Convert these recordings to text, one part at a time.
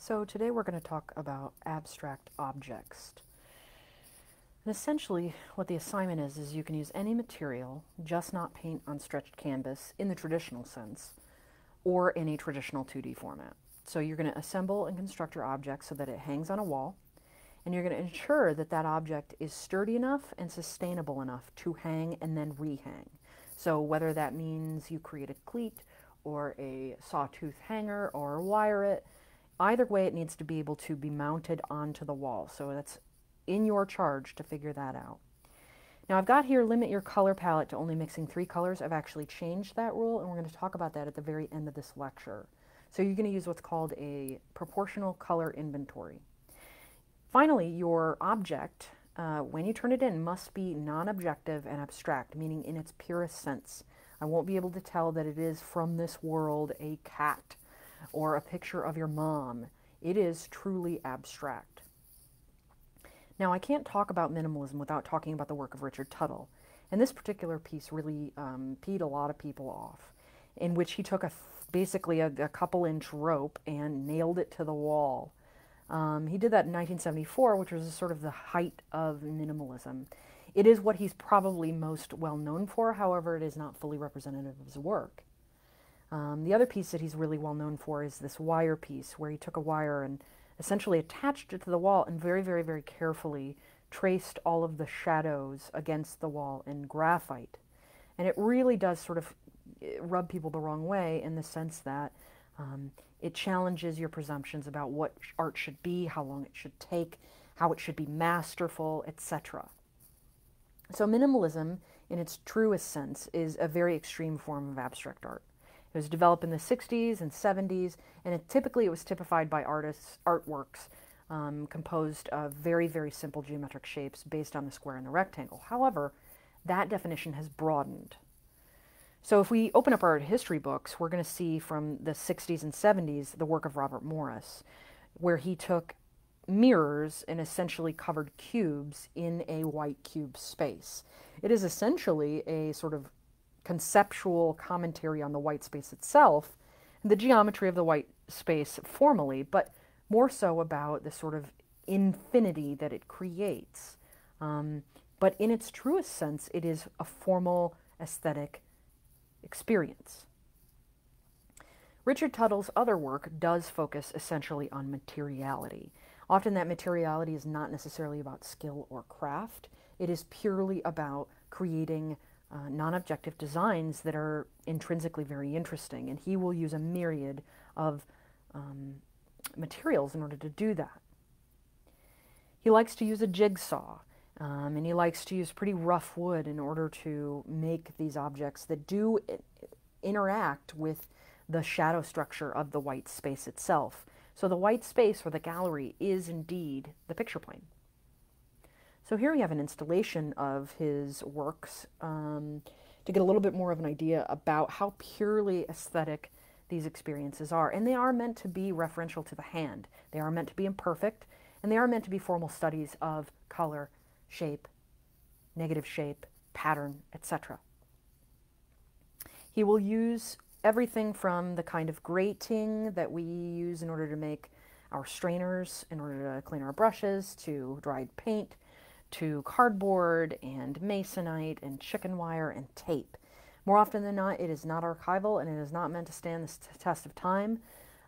So today we're going to talk about abstract objects. And essentially what the assignment is you can use any material, just not paint on stretched canvas in the traditional sense, or in a traditional 2D format. So you're going to assemble and construct your object so that it hangs on a wall, and you're going to ensure that that object is sturdy enough and sustainable enough to hang and then rehang. So whether that means you create a cleat or a sawtooth hanger or wire it, either way it needs to be able to be mounted onto the wall. So that's in your charge to figure that out. Now I've got here limit your color palette to only mixing 3 colors. I've actually changed that rule, and we're going to talk about that at the very end of this lecture. So you're going to use what's called a proportional color inventory. Finally, your object, when you turn it in, must be non-objective and abstract, meaning in its purest sense. I won't be able to tell that it is from this world a cat or a picture of your mom. It is truly abstract. Now, I can't talk about minimalism without talking about the work of Richard Tuttle. And this particular piece really peed a lot of people off, in which he took basically a couple-inch rope and nailed it to the wall. He did that in 1974, which was sort of the height of minimalism. It is what he's probably most well known for, however, it is not fully representative of his work. The other piece that he's really well known for is this wire piece, where he took a wire and essentially attached it to the wall and very, very, very carefully traced all of the shadows against the wall in graphite. And it really does sort of rub people the wrong way in the sense that it challenges your presumptions about what art should be, how long it should take, how it should be masterful, etc. So minimalism, in its truest sense, is a very extreme form of abstract art. It was developed in the 60s and 70s, and it was typified by artists' artworks composed of very, very simple geometric shapes based on the square and the rectangle. However, that definition has broadened. So if we open up our history books, we're going to see from the 60s and 70s the work of Robert Morris, where he took mirrors and essentially covered cubes in a white cube space. It is essentially a sort of conceptual commentary on the white space itself, the geometry of the white space formally, but more so about the sort of infinity that it creates. But in its truest sense, it is a formal aesthetic experience. Richard Tuttle's other work does focus essentially on materiality. Often that materiality is not necessarily about skill or craft. It is purely about creating non-objective designs that are intrinsically very interesting, and he will use a myriad of materials in order to do that. He likes to use a jigsaw, and he likes to use pretty rough wood in order to make these objects that do interact with the shadow structure of the white space itself. So the white space, or the gallery, is indeed the picture plane. So here we have an installation of his works to get a little bit more of an idea about how purely aesthetic these experiences are. And they are meant to be referential to the hand. They are meant to be imperfect, and they are meant to be formal studies of color, shape, negative shape, pattern, etc. He will use everything from the kind of grating that we use in order to make our strainers, in order to clean our brushes, to dried paint, to cardboard and masonite and chicken wire and tape. More often than not, it is not archival and it is not meant to stand the test of time,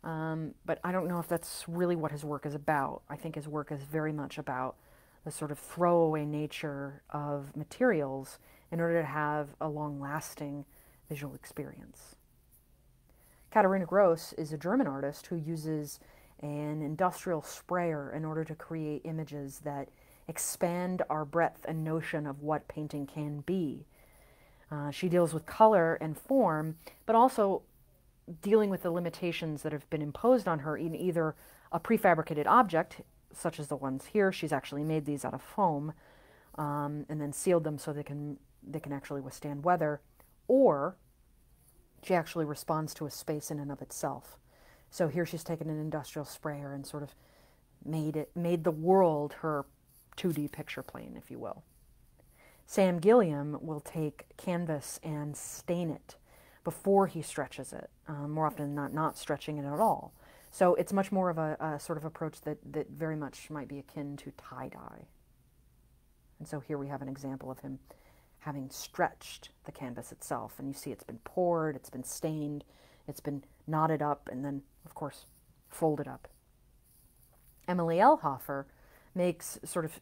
but I don't know if that's really what his work is about. I think his work is very much about the sort of throwaway nature of materials in order to have a long-lasting visual experience. Katarina Gross is a German artist who uses an industrial sprayer in order to create images that expand our breadth and notion of what painting can be. She deals with color and form, but also dealing with the limitations that have been imposed on her in either a prefabricated object, such as the ones here. She's actually made these out of foam and then sealed them so they can actually withstand weather, or she actually responds to a space in and of itself. So here she's taken an industrial sprayer and sort of made the world her 2D picture plane, if you will. Sam Gilliam will take canvas and stain it before he stretches it, more often than not stretching it at all. So it's much more of a sort of approach that very much might be akin to tie-dye. And so here we have an example of him having stretched the canvas itself. And you see it's been poured, it's been stained, it's been knotted up, and then, of course, folded up. Emily Elhofer makes sort of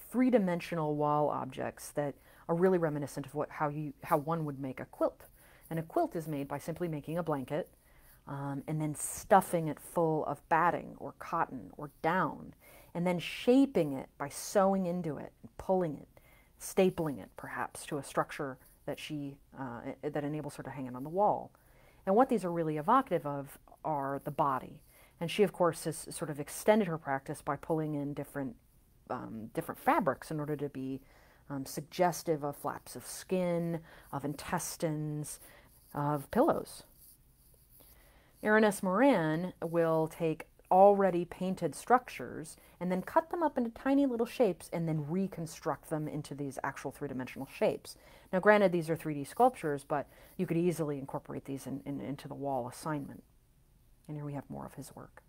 three-dimensional wall objects that are really reminiscent of how one would make a quilt. And a quilt is made by simply making a blanket and then stuffing it full of batting or cotton or down, and then shaping it by sewing into it and pulling it, stapling it perhaps to a structure that that enables her to hang it on the wall. And what these are really evocative of are the body. And she, of course, has sort of extended her practice by pulling in different fabrics in order to be suggestive of flaps of skin, of intestines, of pillows. Erin S. Moran will take already painted structures and then cut them up into tiny little shapes and then reconstruct them into these actual three-dimensional shapes. Now, granted, these are 3D sculptures, but you could easily incorporate these into the wall assignment. And here we have more of his work.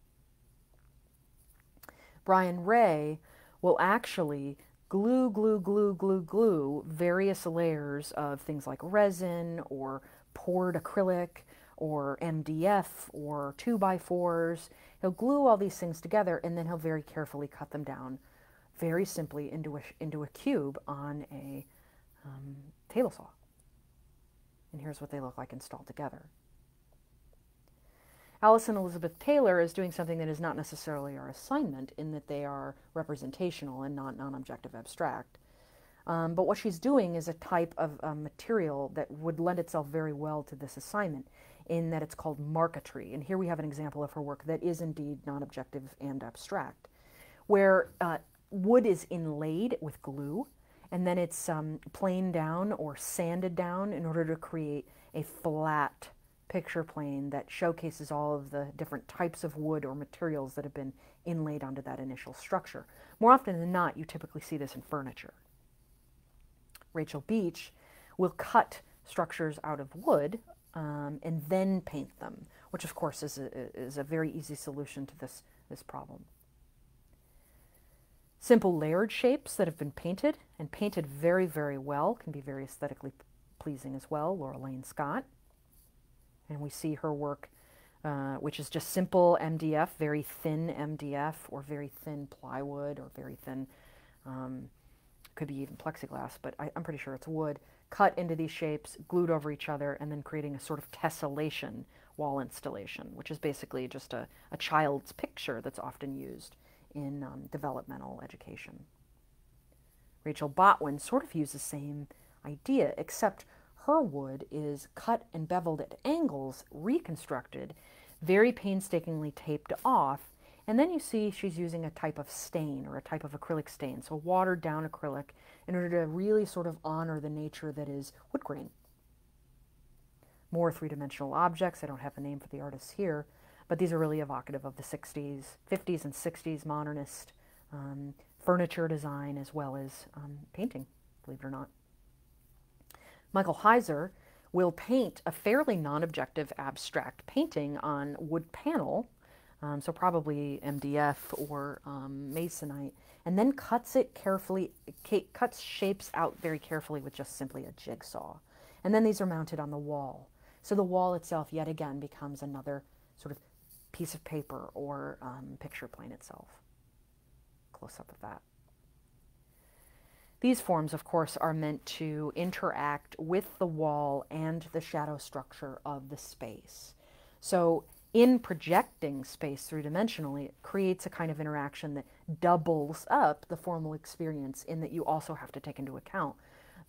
Brian Ray will actually glue various layers of things like resin or poured acrylic or MDF or 2x4s. He'll glue all these things together, and then he'll very carefully cut them down very simply into a cube on a table saw. And here's what they look like installed together. Allison Elizabeth Taylor is doing something that is not necessarily our assignment, in that they are representational and not non-objective abstract. But what she's doing is a type of material that would lend itself very well to this assignment, in that it's called marquetry. And here we have an example of her work that is indeed non-objective and abstract, where wood is inlaid with glue, and then it's planed down or sanded down in order to create a flat picture plane that showcases all of the different types of wood or materials that have been inlaid onto that initial structure. More often than not, you typically see this in furniture. Rachel Beach will cut structures out of wood and then paint them, which of course is a very easy solution to this problem. Simple layered shapes that have been painted, and painted very, very well, can be very aesthetically pleasing as well. Laura Lane Scott. And we see her work, which is just simple MDF, very thin MDF, or very thin plywood, or very thin, could be even plexiglass, but I'm pretty sure it's wood, cut into these shapes, glued over each other, and then creating a sort of tessellation wall installation, which is basically just a child's picture that's often used in developmental education. Rachel Botwin sort of used the same idea, except her wood is cut and beveled at angles, reconstructed, very painstakingly taped off, and then you see she's using a type of stain or a type of acrylic stain, so watered down acrylic, in order to really sort of honor the nature that is wood grain. More three-dimensional objects. I don't have a name for the artists here, but these are really evocative of the 50s and 60s modernist furniture design, as well as painting, believe it or not. Michael Heiser will paint a fairly non-objective abstract painting on wood panel, so probably MDF or masonite, and then cuts it carefully, cuts shapes out very carefully with just simply a jigsaw. And then these are mounted on the wall. So the wall itself, yet again, becomes another sort of piece of paper or picture plane itself. Close up of that. These forms, of course, are meant to interact with the wall and the shadow structure of the space. So in projecting space three-dimensionally, it creates a kind of interaction that doubles up the formal experience, in that you also have to take into account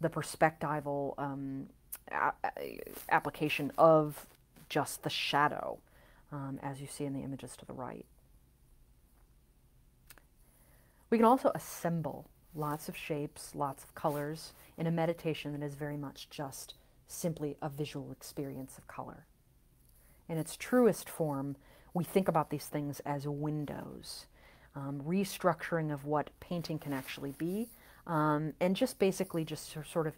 the perspectival application of just the shadow, as you see in the images to the right. We can also assemble lots of shapes, lots of colors, in a meditation that is very much just simply a visual experience of color. In its truest form, we think about these things as windows, restructuring of what painting can actually be, and just basically just sort of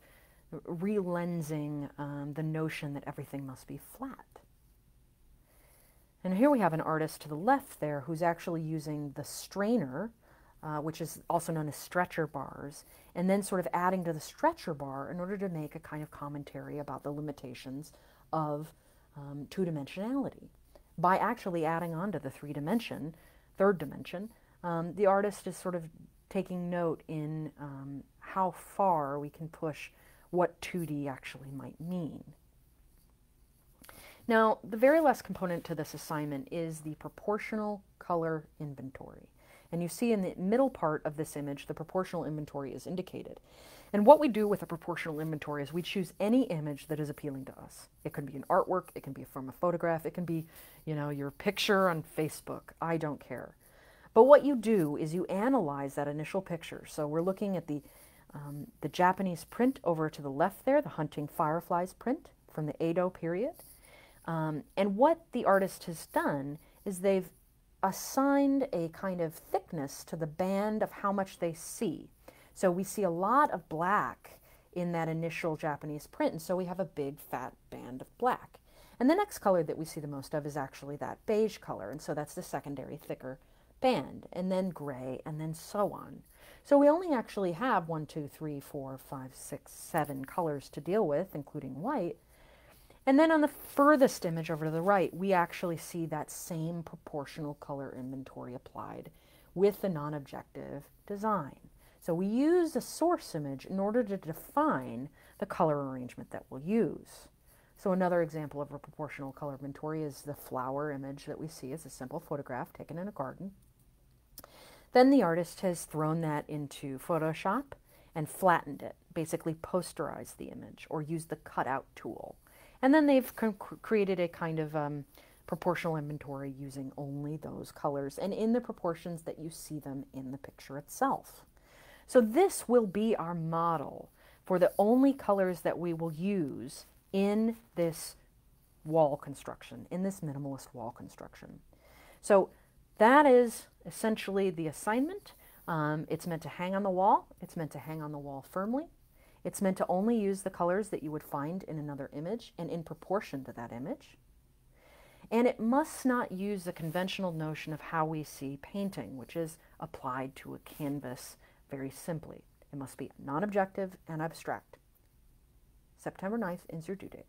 relensing the notion that everything must be flat. And here we have an artist to the left there who's actually using the strainer, which is also known as stretcher bars, and then sort of adding to the stretcher bar in order to make a kind of commentary about the limitations of two-dimensionality. By actually adding on to the third dimension, the artist is sort of taking note in how far we can push what 2D actually might mean. Now, the very last component to this assignment is the proportional color inventory. And you see in the middle part of this image, the proportional inventory is indicated. And what we do with a proportional inventory is we choose any image that is appealing to us. It could be an artwork, it can be from a photograph, it can be, your picture on Facebook. I don't care. But what you do is you analyze that initial picture. So we're looking at the Japanese print over to the left there, the hunting fireflies print from the Edo period. And what the artist has done is they've assigned a kind of thickness to the band of how much they see. So we see a lot of black in that initial Japanese print, and so we have a big fat band of black. And the next color that we see the most of is actually that beige color, and so that's the secondary thicker band, and then gray, and then so on. So we only actually have 1, 2, 3, 4, 5, 6, 7 colors to deal with, including white. And then on the furthest image over to the right, we actually see that same proportional color inventory applied with the non-objective design. So we use a source image in order to define the color arrangement that we'll use. So another example of a proportional color inventory is the flower image that we see as a simple photograph taken in a garden. Then the artist has thrown that into Photoshop and flattened it, basically posterized the image or used the cutout tool. And then they've created a kind of proportional inventory using only those colors and in the proportions that you see them in the picture itself. So this will be our model for the only colors that we will use in this wall construction, in this minimalist wall construction. So that is essentially the assignment. It's meant to hang on the wall. It's meant to hang on the wall firmly. It's meant to only use the colors that you would find in another image and in proportion to that image. And it must not use the conventional notion of how we see painting, which is applied to a canvas very simply. It must be non-objective and abstract. September 9th is your due date.